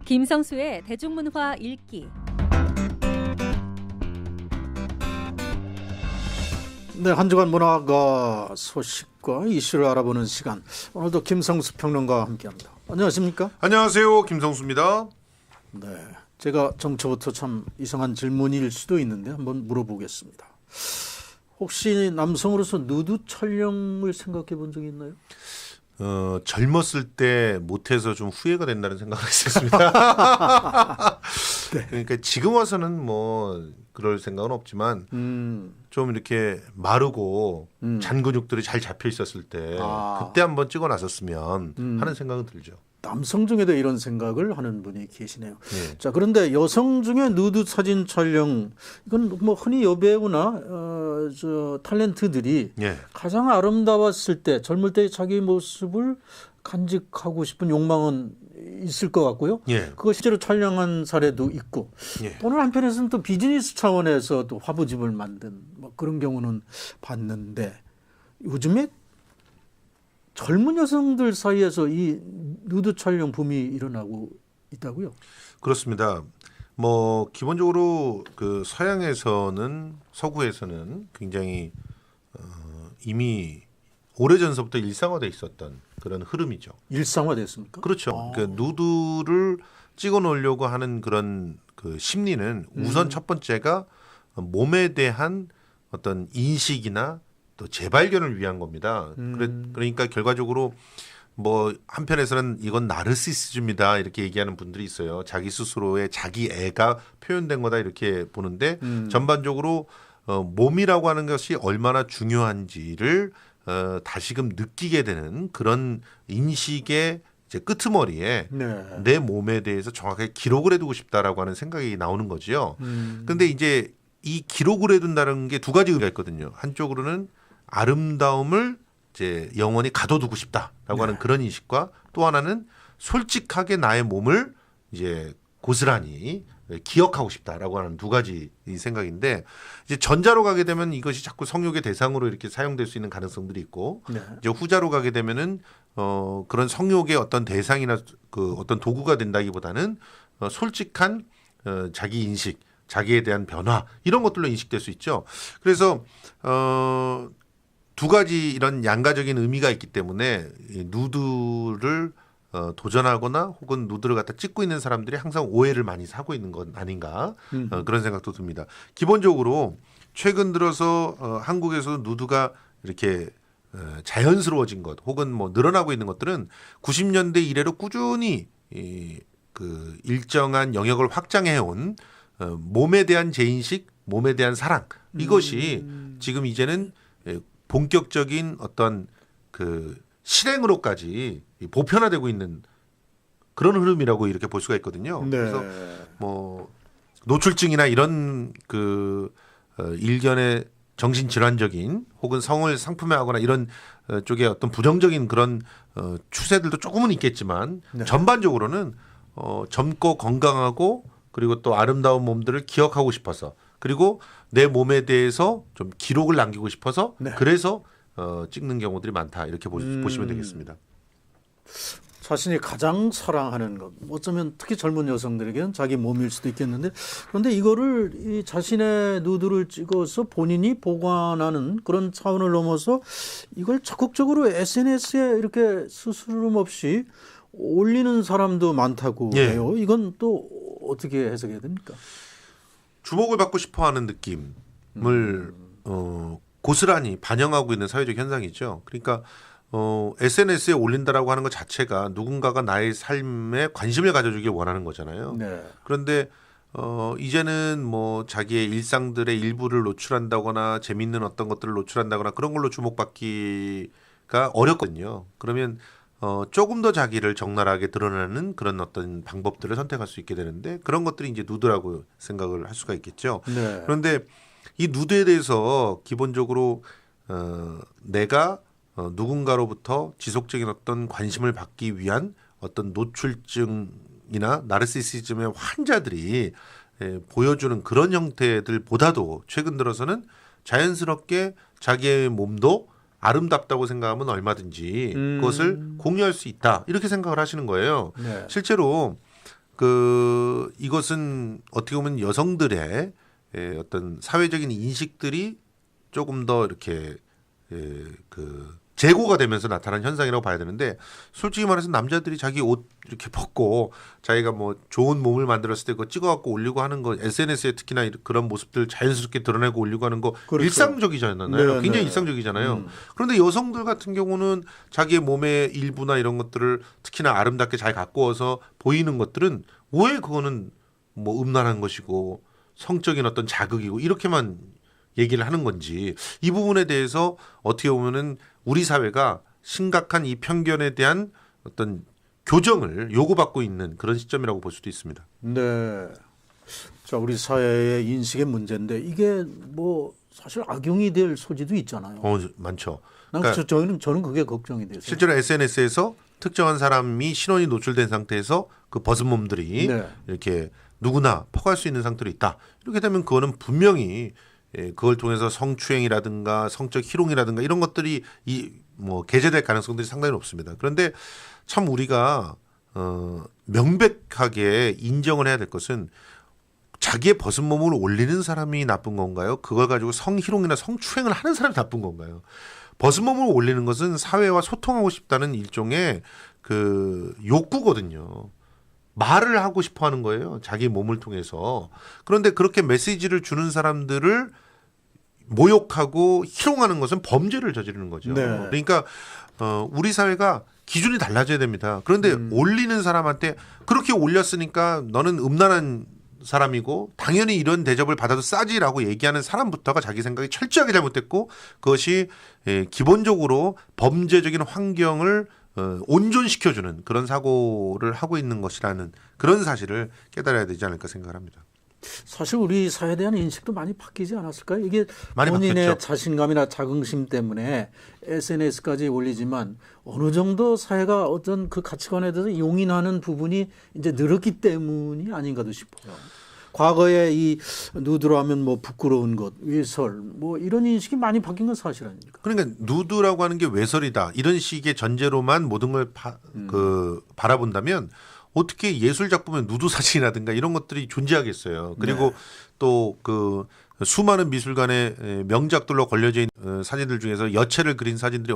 김성수의 대중문화 읽기. 네, 한 주간 문화가 소식과 이슈를 알아보는 시간. 오늘도 김성수 평론가와 함께합니다. 안녕하십니까? 안녕하세요, 김성수입니다. 네, 제가 정초부터 참 이상한 질문일 수도 있는데 한번 물어보겠습니다. 혹시 남성으로서 누드 촬영을 생각해 본 적이 있나요? 젊었을 때 못해서 좀 후회가 된다는 생각을 했었습니다. 네. 그러니까 지금 와서는 뭐 그럴 생각은 없지만 좀 이렇게 마르고 잔 근육들이 잘 잡혀 있었을 때 그때 한번 찍어 놨었으면 하는 생각은 들죠. 남성 중에도 이런 생각을 하는 분이 계시네요. 네. 자, 그런데 여성 중에 누드 사진 촬영, 이건 뭐 흔히 여배우나 탤런트들이 예. 가장 아름다웠을 때, 젊을 때 자기 모습을 간직하고 싶은 욕망은 있을 것 같고요. 예. 그거 실제로 촬영한 사례도 있고, 예. 또는 한편에서는 또 비즈니스 차원에서 또 화보집을 만든 뭐 그런 경우는 봤는데, 요즘에 젊은 여성들 사이에서 이 누드 촬영 붐이 일어나고 있다고요? 그렇습니다. 뭐 기본적으로 그 서구에서는 굉장히 이미 오래전서부터 일상화돼 있었던 그런 흐름이죠. 일상화됐습니까? 그렇죠. 그러니까 누드를 찍어 놓으려고 하는 그런 그 심리는 우선 첫 번째가 몸에 대한 어떤 인식이나 또 재발견을 위한 겁니다. 그러니까 결과적으로 뭐 한편에서는 이건 나르시시즘이다 이렇게 얘기하는 분들이 있어요. 자기 스스로의 자기 애가 표현된 거다 이렇게 보는데 전반적으로 몸이라고 하는 것이 얼마나 중요한지를 다시금 느끼게 되는 그런 인식의 이제 끄트머리에 네. 내 몸에 대해서 정확하게 기록을 해두고 싶다라고 하는 생각이 나오는 거지요. 그런데 이제 이 기록을 해둔다는 게 두 가지 의미가 있거든요. 한쪽으로는 아름다움을 이제 영원히 가둬두고 싶다라고 하는 그런 인식과 또 하나는 솔직하게 나의 몸을 이제 고스란히 기억하고 싶다라고 하는 두 가지 생각인데 이제 전자로 가게 되면 이것이 자꾸 성욕의 대상으로 이렇게 사용될 수 있는 가능성들이 있고 네. 이제 후자로 가게 되면은 그런 성욕의 어떤 대상이나 그 어떤 도구가 된다기보다는 솔직한 자기 인식, 자기에 대한 변화 이런 것들로 인식될 수 있죠. 그래서 두 가지 이런 양가적인 의미가 있기 때문에 이 누드를 도전하거나 혹은 누드를 갖다 찍고 있는 사람들이 항상 오해를 많이 사고 있는 건 아닌가 그런 생각도 듭니다. 기본적으로 최근 들어서 한국에서 누드가 이렇게 자연스러워진 것 혹은 뭐 늘어나고 있는 것들은 90년대 이래로 꾸준히 그 일정한 영역을 확장해온 몸에 대한 재인식, 몸에 대한 사랑 이것이 지금 이제는 본격적인 어떤 그 실행으로까지 보편화되고 있는 그런 흐름이라고 이렇게 볼 수가 있거든요. 네. 그래서 뭐 노출증이나 이런 그 일견의 정신질환적인 혹은 성을 상품화하거나 이런 쪽에 어떤 부정적인 그런 추세들도 조금은 있겠지만 네. 전반적으로는 젊고 건강하고 그리고 또 아름다운 몸들을 기억하고 싶어서 그리고 내 몸에 대해서 좀 기록을 남기고 싶어서 네. 그래서 찍는 경우들이 많다 이렇게 보시면 되겠습니다. 자신이 가장 사랑하는 것, 어쩌면 특히 젊은 여성들에게는 자기 몸일 수도 있겠는데, 그런데 이거를 이 자신의 누드를 찍어서 본인이 보관하는 그런 차원을 넘어서 이걸 적극적으로 SNS에 이렇게 스스럼 없이 올리는 사람도 많다고 예. 해요. 이건 또 어떻게 해석해야 됩니까? 주목을 받고 싶어하는 느낌을 고스란히 반영하고 있는 사회적 현상이죠. 그러니까 SNS에 올린다라고 하는 것 자체가 누군가가 나의 삶에 관심을 가져주길 원하는 거잖아요. 네. 그런데 이제는 뭐 자기의 일상들의 일부를 노출한다거나 재밌는 어떤 것들을 노출한다거나 그런 걸로 주목받기가 어렵거든요. 그러면 조금 더 자기를 적나라하게 드러내는 그런 어떤 방법들을 선택할 수 있게 되는데 그런 것들이 이제 누드라고 생각을 할 수가 있겠죠. 네. 그런데 이 누드에 대해서 기본적으로 내가 누군가로부터 지속적인 어떤 관심을 받기 위한 어떤 노출증이나 나르시시즘의 환자들이 보여주는 그런 형태들보다도 최근 들어서는 자연스럽게 자기의 몸도 아름답다고 생각하면 얼마든지 그것을 공유할 수 있다 이렇게 생각을 하시는 거예요. 네. 실제로 이것은 어떻게 보면 여성들의 어떤 사회적인 인식들이 조금 더 이렇게 재고가 되면서 나타난 현상이라고 봐야 되는데, 솔직히 말해서 남자들이 자기 옷 이렇게 벗고 자기가 뭐 좋은 몸을 만들었을 때 그거 찍어갖고 올리고 하는 거, SNS에 특히나 그런 모습들 자연스럽게 드러내고 올리고 하는 거 그렇죠. 일상적이잖아요. 네, 굉장히 네. 일상적이잖아요. 그런데 여성들 같은 경우는 자기의 몸의 일부나 이런 것들을 특히나 아름답게 잘 가꾸어서 보이는 것들은 왜 그거는 뭐 음란한 것이고 성적인 어떤 자극이고 이렇게만 얘기를 하는 건지, 이 부분에 대해서 어떻게 보면은 우리 사회가 심각한 이 편견에 대한 어떤 교정을 요구받고 있는 그런 시점이라고 볼 수도 있습니다. 네. 자, 우리 사회의 인식의 문제인데 이게 뭐 사실 악용이 될 소지도 있잖아요. 많죠. 그러니까 저는 그게 걱정이 돼서. 실제로 SNS에서 특정한 사람이 신원이 노출된 상태에서 그 벗은 몸들이 네. 이렇게 누구나 퍼갈 수 있는 상태로 있다. 이렇게 되면 그거는 분명히 그걸 통해서 성추행이라든가 성적 희롱이라든가 이런 것들이 뭐 게재될 가능성들이 상당히 높습니다. 그런데 참 우리가 명백하게 인정을 해야 될 것은, 자기의 벗은 몸을 올리는 사람이 나쁜 건가요? 그걸 가지고 성희롱이나 성추행을 하는 사람이 나쁜 건가요? 벗은 몸을 올리는 것은 사회와 소통하고 싶다는 일종의 그 욕구거든요. 말을 하고 싶어 하는 거예요. 자기 몸을 통해서. 그런데 그렇게 메시지를 주는 사람들을 모욕하고 희롱하는 것은 범죄를 저지르는 거죠. 네. 그러니까 우리 사회가 기준이 달라져야 됩니다. 그런데 올리는 사람한테 그렇게 올렸으니까 너는 음란한 사람이고 당연히 이런 대접을 받아도 싸지라고 얘기하는 사람부터가 자기 생각이 철저하게 잘못됐고, 그것이 기본적으로 범죄적인 환경을 온전시켜주는 그런 사고를 하고 있는 것이라는 그런 사실을 깨달아야 되지 않을까 생각을 합니다. 사실 우리 사회에 대한 인식도 많이 바뀌지 않았을까요? 이게 많이 본인의 바뀌었죠. 자신감이나 자긍심 때문에 SNS까지 올리지만 어느 정도 사회가 어떤 그 가치관에 대해서 용인하는 부분이 이제 늘었기 때문이 아닌가도 싶어요. 과거에 이 누드로 하면 뭐 부끄러운 것, 외설 뭐 이런 인식이 많이 바뀐 건 사실 아닙니까? 그러니까 누드라고 하는 게 외설이다, 이런 식의 전제로만 모든 걸 바라본다면 어떻게 예술 작품에 누드 사진이라든가 이런 것들이 존재하겠어요. 그리고 네. 또 그 수많은 미술관의 명작들로 걸려져 있는 사진들 중에서 여체를 그린 사진들이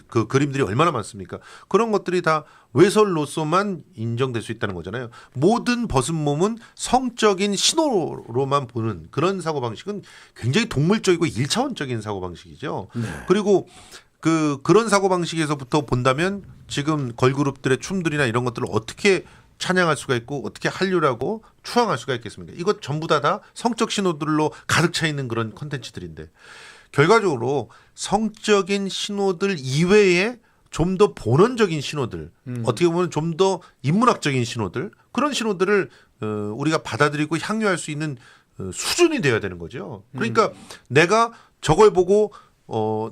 그 그림들이 얼마나 많습니까? 그런 것들이 다 외설로서만 인정될 수 있다는 거잖아요. 모든 벗은 몸은 성적인 신호로만 보는 그런 사고방식은 굉장히 동물적이고 1차원적인 사고방식이죠. 네. 그리고 그런 사고방식에서부터 본다면 지금 걸그룹들의 춤들이나 이런 것들을 어떻게 찬양할 수가 있고 어떻게 한류라고 추앙할 수가 있겠습니까? 이것 전부 다 성적 신호들로 가득 차 있는 그런 콘텐츠들인데, 결과적으로 성적인 신호들 이외에 좀 더 본원적인 신호들, 어떻게 보면 좀 더 인문학적인 신호들, 그런 신호들을 우리가 받아들이고 향유할 수 있는 수준이 되어야 되는 거죠. 그러니까 내가 저걸 보고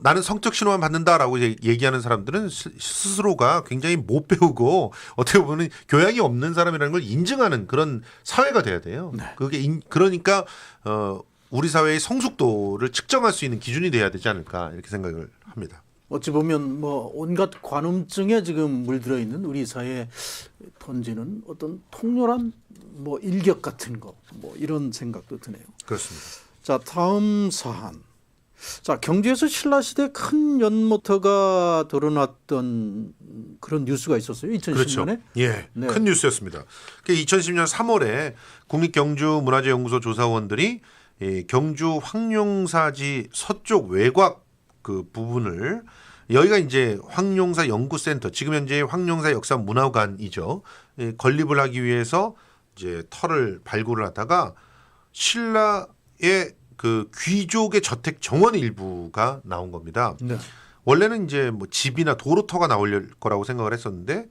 나는 성적 신호만 받는다라고 얘기하는 사람들은 스스로가 굉장히 못 배우고 어떻게 보면 교양이 없는 사람이라는 걸 인증하는 그런 사회가 돼야 돼요. 네. 그러니까 우리 사회의 성숙도를 측정할 수 있는 기준이 돼야 되지 않을까 이렇게 생각을 합니다. 어찌 보면 뭐 온갖 관음증에 지금 물들어 있는 우리 사회에 던지는 어떤 통렬한 뭐 일격 같은 거, 뭐 이런 생각도 드네요. 그렇습니다. 자, 다음 사안. 자, 경주에서 신라시대 큰 연모터가 드러났던 그런 뉴스가 있었어요. 2010년에. 그렇죠. 예, 네. 큰 뉴스였습니다. 2010년 3월에 국립경주문화재연구소 조사원들이 경주 황룡사지 서쪽 외곽 그 부분을, 여기가 이제 황룡사 연구센터, 지금 현재 황룡사 역사문화관이죠. 건립을 하기 위해서 이제 터를 발굴을 하다가 신라의 그 귀족의 저택 정원 일부가 나온 겁니다. 네. 원래는 이제 뭐 집이나 도로터가 나올 거라고 생각을 했었는데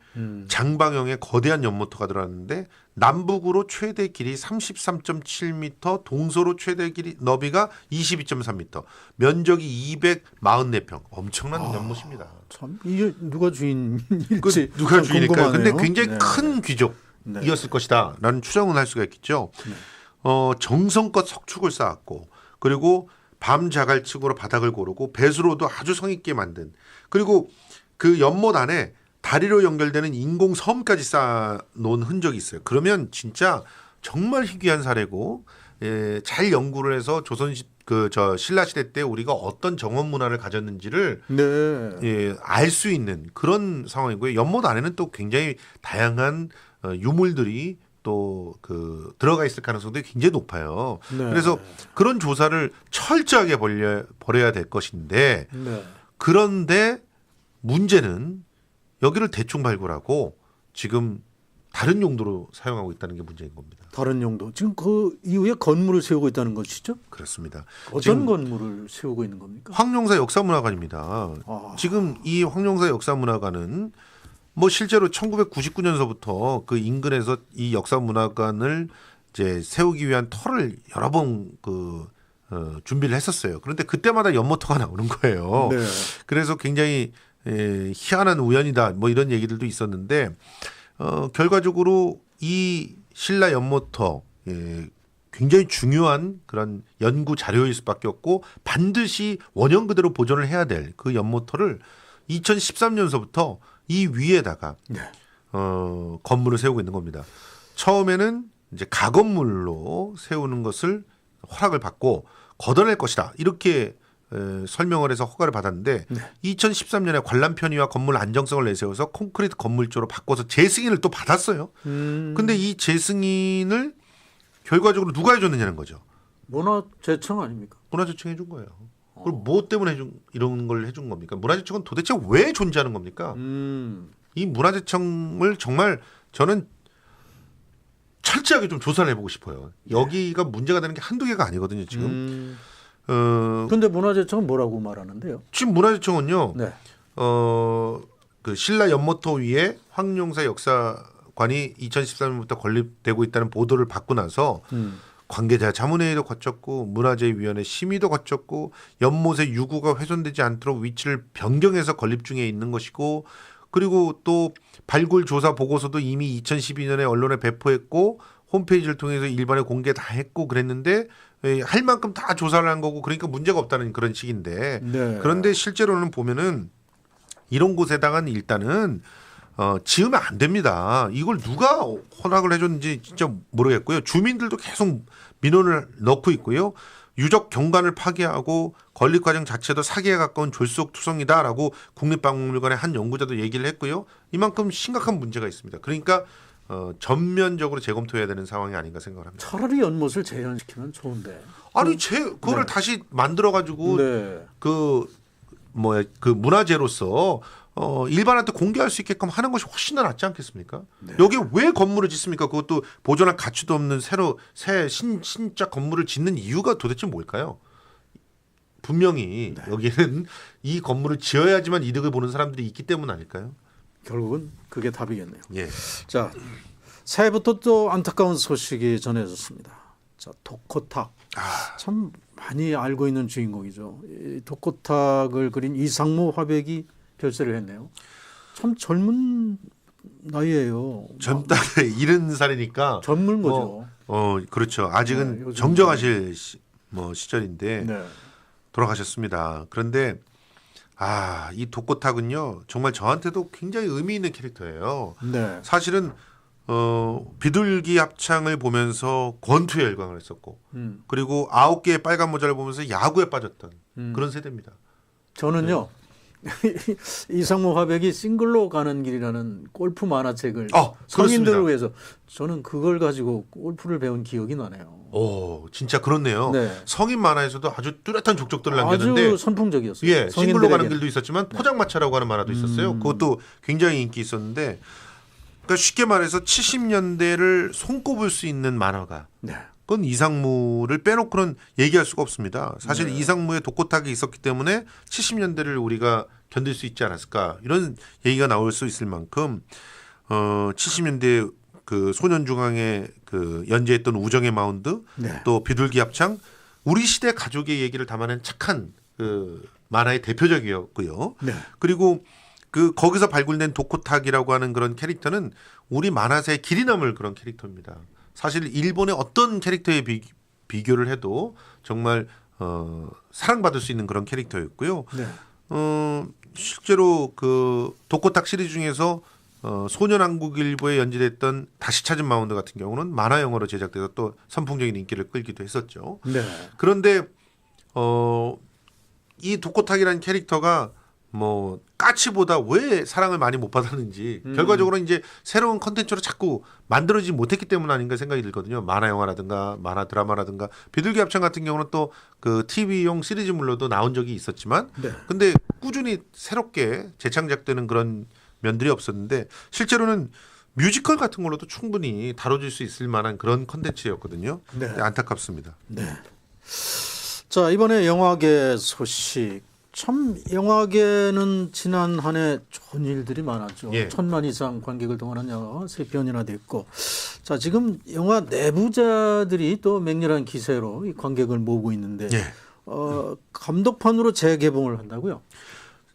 장방형의 거대한 연모터가 들어왔는데 남북으로 최대 길이 33.7m, 동서로 최대 길이 너비가 22.3m, 면적이 244평, 엄청난 연못입니다. 참 이게 누가 주인일지 누가 주인일까요? 근데 궁금하네요. 굉장히 네. 큰 귀족이었을 것이다라는 추정은 할 수가 있겠죠. 정성껏 석축을 쌓았고, 그리고 밤 자갈층으로 바닥을 고르고 배수로도 아주 성의있게 만든, 그리고 그 연못 안에 다리로 연결되는 인공 섬까지 쌓아놓은 흔적이 있어요. 그러면 진짜 정말 희귀한 사례고 잘 연구를 해서 신라 시대 때 우리가 어떤 정원 문화를 가졌는지를 네. 알 수 있는 그런 상황이고요. 연못 안에는 또 굉장히 다양한 유물들이 또 들어가 있을 가능성도 굉장히 높아요. 네. 그래서 그런 조사를 철저하게 벌여야 될 것인데 네. 그런데 문제는 여기를 대충 발굴하고 지금 다른 용도로 사용하고 있다는 게 문제인 겁니다. 다른 용도. 지금 그 이후에 건물을 세우고 있다는 것이죠? 그렇습니다. 어떤 건물을 세우고 있는 겁니까? 황룡사 역사문화관입니다. 지금 이 황룡사 역사문화관은 뭐 실제로 1999년서부터 그 인근에서 이 역사문화관을 이제 세우기 위한 터를 여러 번 준비를 했었어요. 그런데 그때마다 연모터가 나오는 거예요. 네. 그래서 굉장히 희한한 우연이다 뭐 이런 얘기들도 있었는데 결과적으로 이 신라 연모터 굉장히 중요한 그런 연구 자료일 수밖에 없고 반드시 원형 그대로 보존을 해야 될 그 연모터를 2013년서부터 이 위에다가 네. 건물을 세우고 있는 겁니다. 처음에는 이제 가건물로 세우는 것을 허락을 받고 걷어낼 것이다 이렇게 설명을 해서 허가를 받았는데 네. 2013년에 관람 편의와 건물 안정성을 내세워서 콘크리트 건물조로 바꿔서 재승인을 또 받았어요. 근데 이 재승인을 결과적으로 누가 해줬느냐는 거죠. 문화재청 아닙니까? 문화재청이 해준 거예요. 그럼 뭐 때문에 이런 걸 해준 겁니까? 문화재청은 도대체 왜 존재하는 겁니까? 이 문화재청을 정말 저는 철저하게 좀 조사를 해보고 싶어요. 여기가 문제가 되는 게 한두 개가 아니거든요. 지금. 근데 문화재청은 뭐라고 말하는데요? 지금 문화재청은요. 네. 그 신라 연모터 위에 황룡사 역사관이 2013년부터 건립되고 있다는 보도를 받고 나서 관계자 자문회의도 거쳤고 문화재위원회 심의도 거쳤고 연못의 유구가 훼손되지 않도록 위치를 변경해서 건립 중에 있는 것이고 그리고 또 발굴 조사 보고서도 이미 2012년에 언론에 배포했고 홈페이지를 통해서 일반에 공개 다 했고 그랬는데 할 만큼 다 조사를 한 거고 그러니까 문제가 없다는 그런 식인데 네. 그런데 실제로는 보면은 이런 곳에다가는 일단은 지으면 안 됩니다. 이걸 누가 허락을 해줬는지 진짜 모르겠고요. 주민들도 계속 민원을 넣고 있고요. 유적 경관을 파괴하고 건립 과정 자체도 사기에 가까운 졸속투성이다라고 국립박물관의 한 연구자도 얘기를 했고요. 이만큼 심각한 문제가 있습니다. 그러니까 전면적으로 재검토해야 되는 상황이 아닌가 생각을 합니다. 차라리 연못을 재현시키면 좋은데. 아니 그거를 다시 만들어 가지고 네. 그 문화재로서 일반한테 공개할 수 있게끔 하는 것이 훨씬 더 낫지 않겠습니까? 네. 여기에 왜 건물을 짓습니까? 그것도 보존할 가치도 없는 새 신작 건물을 짓는 이유가 도대체 뭘까요? 분명히 여기는 이 건물을 지어야지만 이득을 보는 사람들이 있기 때문 아닐까요? 결국은 그게 답이겠네요. 예. 자, 새해부터 또 안타까운 소식이 전해졌습니다. 자, 독호탁. 참 많이 알고 있는 주인공이죠. 이 독호탁을 그린 이상무 화백이 별세를 했네요. 참 젊은 나이에요. 젊다 70살이니까 젊은 거죠. 그렇죠. 아직은 네, 요즘 정정하실 시절인데 네. 돌아가셨습니다. 그런데 이 독호탁은요 정말 저한테도 굉장히 의미 있는 캐릭터예요. 네. 사실은 비둘기 합창을 보면서 권투에 열광을 했었고 그리고 9개의 빨간 모자를 보면서 야구에 빠졌던 그런 세대입니다. 저는요. 이상무 화백이 싱글로 가는 길이라는 골프 만화책을 성인들을 그렇습니다. 위해서 저는 그걸 가지고 골프를 배운 기억이 나네요. 오, 진짜 그렇네요. 네. 성인 만화에서도 아주 뚜렷한 족적들을 남겼는데 아주 선풍적이었어요. 예, 싱글로 가는 성인들에게는. 길도 있었지만 포장마차라고 하는 만화도 있었어요. 그것도 굉장히 인기 있었는데 그러니까 쉽게 말해서 70년대를 손꼽을 수 있는 만화가 네. 그건 이상무를 빼놓고는 얘기할 수가 없습니다. 사실 이상무의 독호탁이 있었기 때문에 70년대를 우리가 견딜 수 있지 않았을까 이런 얘기가 나올 수 있을 만큼 70년대 그 소년중앙에 그 연재했던 우정의 마운드 네. 또 비둘기 합창 우리 시대 가족의 얘기를 담아낸 착한 그 만화의 대표적이었고요. 네. 그리고 그 거기서 발굴된 독호탁이라고 하는 그런 캐릭터는 우리 만화사의 길이 남을 그런 캐릭터입니다. 사실 일본의 어떤 캐릭터에 비교를 해도 정말 사랑받을 수 있는 그런 캐릭터였고요. 네. 실제로 그 독고탁 시리즈 중에서 소년왕국일보에 연재됐던 다시 찾은 마운드 같은 경우는 만화 영화로 제작돼서 또 선풍적인 인기를 끌기도 했었죠. 네. 그런데 이 독고탁이라는 캐릭터가 뭐 까치보다 왜 사랑을 많이 못 받았는지 결과적으로 이제 새로운 컨텐츠로 자꾸 만들어지지 못했기 때문 아닌가 생각이 들거든요. 만화 영화라든가 만화 드라마라든가 비둘기 합창 같은 경우는 또 그 TV용 시리즈물로도 나온 적이 있었지만 네. 근데 꾸준히 새롭게 재창작되는 그런 면들이 없었는데 실제로는 뮤지컬 같은 걸로도 충분히 다뤄질 수 있을 만한 그런 컨텐츠였거든요. 네. 안타깝습니다. 네. 자, 이번에 영화계 소식. 참 영화계는 지난 한 해 좋은 일들이 많았죠. 예. 1,000만 이상 관객을 동원한 영화가 3편이나 됐고, 자 지금 영화 내부자들이 또 맹렬한 기세로 이 관객을 모으고 있는데 예. 감독판으로 재개봉을 한다고요?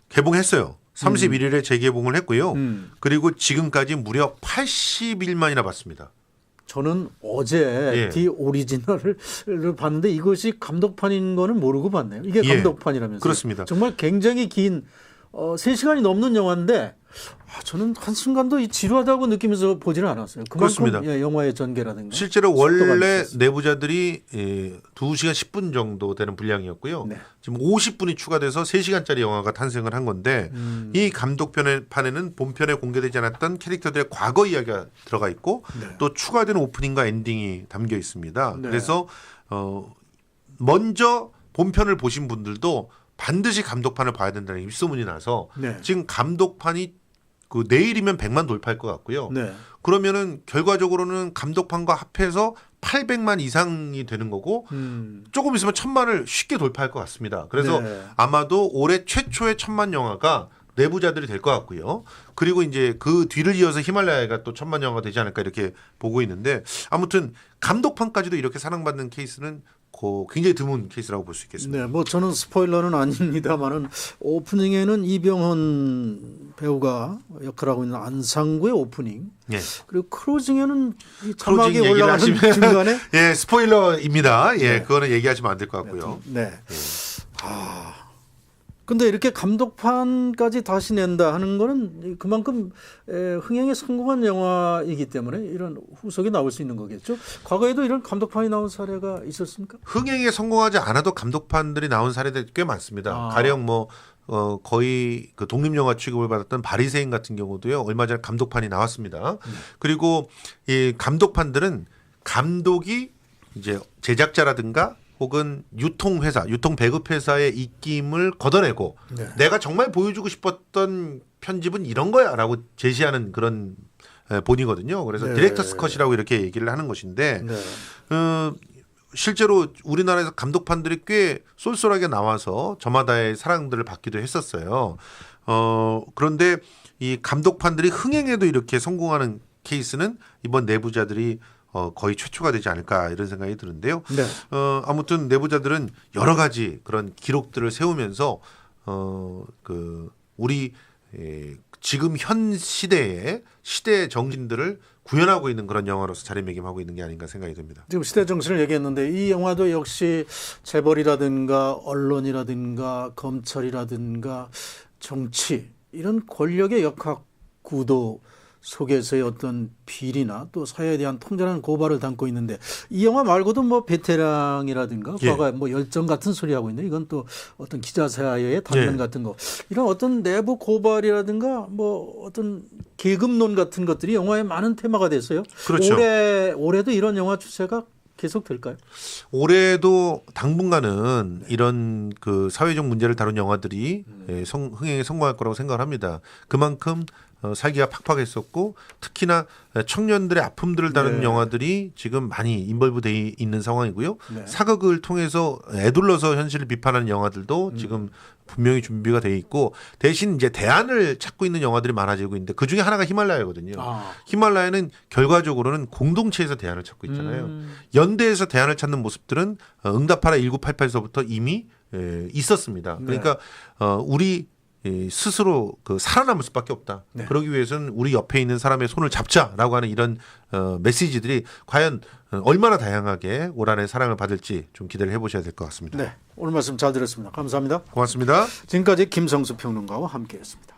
개봉했어요. 31일에 재개봉을 했고요. 그리고 지금까지 무려 80일만이나 봤습니다. 저는 어제 예. 디 오리지널을 봤는데 이것이 감독판인 거는 모르고 봤네요. 이게 예. 감독판이라면서요. 그렇습니다. 정말 굉장히 긴 3시간이 넘는 영화인데 저는 한순간도 지루하다고 느끼면서 보지는 않았어요. 그만큼 그렇습니다. 예, 영화의 전개라든가 실제로 속도가 원래 있었어요. 내부자들이 2시간 10분 정도 되는 분량이었고요. 네. 지금 50분이 추가돼서 3시간짜리 영화가 탄생을 한 건데 이 감독판에는 본편에 공개되지 않았던 캐릭터들의 과거 이야기가 들어가 있고 네. 또 추가된 오프닝과 엔딩이 담겨 있습니다. 네. 그래서 먼저 본편을 보신 분들도 반드시 감독판을 봐야 된다는 입소문이 나서 네. 지금 감독판이 그 내일이면 100만 돌파할 것 같고요. 네. 그러면은 결과적으로는 감독판과 합해서 800만 이상이 되는 거고 조금 있으면 1000만을 쉽게 돌파할 것 같습니다. 그래서 네. 아마도 올해 최초의 1000만 영화가 내부자들이 될 것 같고요. 그리고 이제 그 뒤를 이어서 히말라야가 또 1000만 영화가 되지 않을까 이렇게 보고 있는데 아무튼 감독판까지도 이렇게 사랑받는 케이스는 굉장히 드문 케이스라고 볼 수 있겠습니다. 네, 뭐 저는 스포일러는 아닙니다만은 오프닝에는 이병헌 배우가 역할하고 있는 안상구의 오프닝. 예. 그리고 크로징에는 이 크로징 자막이 얘기를 올라가는 하시면 중간에 예, 스포일러입니다. 예, 네. 그거는 얘기하시면 안 될 것 같고요. 네. 근데 이렇게 감독판까지 다시 낸다 하는 거는 그만큼 흥행에 성공한 영화이기 때문에 이런 후속이 나올 수 있는 거겠죠. 과거에도 이런 감독판이 나온 사례가 있었습니까? 흥행에 성공하지 않아도 감독판들이 나온 사례들이 꽤 많습니다. 가령 뭐 거의 그 독립영화 취급을 받았던 바리새인 같은 경우도요. 얼마 전에 감독판이 나왔습니다. 그리고 이 감독판들은 감독이 이제 제작자라든가 혹은 유통회사, 유통 배급회사의 입김을 걷어내고 네. 내가 정말 보여주고 싶었던 편집은 이런 거야라고 제시하는 그런 본이거든요. 그래서 네. 디렉터스 컷이라고 이렇게 얘기를 하는 것인데 네. 실제로 우리나라에서 감독판들이 꽤 쏠쏠하게 나와서 저마다의 사랑들을 받기도 했었어요. 그런데 이 감독판들이 흥행에도 이렇게 성공하는 케이스는 이번 내부자들이 거의 최초가 되지 않을까 이런 생각이 드는데요. 네. 아무튼 내부자들은 여러 가지 그런 기록들을 세우면서 우리 지금 현 시대의 정신들을 구현하고 있는 그런 영화로서 자리매김하고 있는 게 아닌가 생각이 듭니다. 지금 시대 정신을 얘기했는데 이 영화도 역시 재벌이라든가 언론이라든가 검찰이라든가 정치 이런 권력의 역학 구도 속에서의 어떤 비리나 또 사회에 대한 통절한 고발을 담고 있는데 이 영화 말고도 뭐 베테랑이라든가 예. 과거에 뭐 열정 같은 소리 하고 있는데 이건 또 어떤 기자 사회의 단면 예. 같은 거 이런 어떤 내부 고발이라든가 뭐 어떤 계급론 같은 것들이 영화의 많은 테마가 됐어요. 그렇죠. 올해도 이런 영화 추세가 계속 될까요? 올해도 당분간은 이런 그 사회적 문제를 다룬 영화들이 흥행에 성공할 거라고 생각을 합니다. 그만큼 살기가 팍팍했었고 특히나 청년들의 아픔들을 다루는 네. 영화들이 지금 많이 인벌브돼 있는 상황이고요. 네. 사극을 통해서 애둘러서 현실을 비판하는 영화들도 지금 분명히 준비가 돼 있고 대신 이제 대안을 찾고 있는 영화들이 많아지고 있는데 그 중에 하나가 히말라야거든요. 히말라야는 결과적으로는 공동체에서 대안을 찾고 있잖아요. 연대에서 대안을 찾는 모습들은 응답하라 1988에서부터 이미 있었습니다. 그러니까 우리 스스로 살아남을 수밖에 없다. 네. 그러기 위해서는 우리 옆에 있는 사람의 손을 잡자라고 하는 이런 메시지들이 과연 얼마나 다양하게 올 한해 사랑을 받을지 좀 기대를 해보셔야 될 것 같습니다. 네, 오늘 말씀 잘 들었습니다. 감사합니다. 고맙습니다. 지금까지 김성수 평론가와 함께했습니다.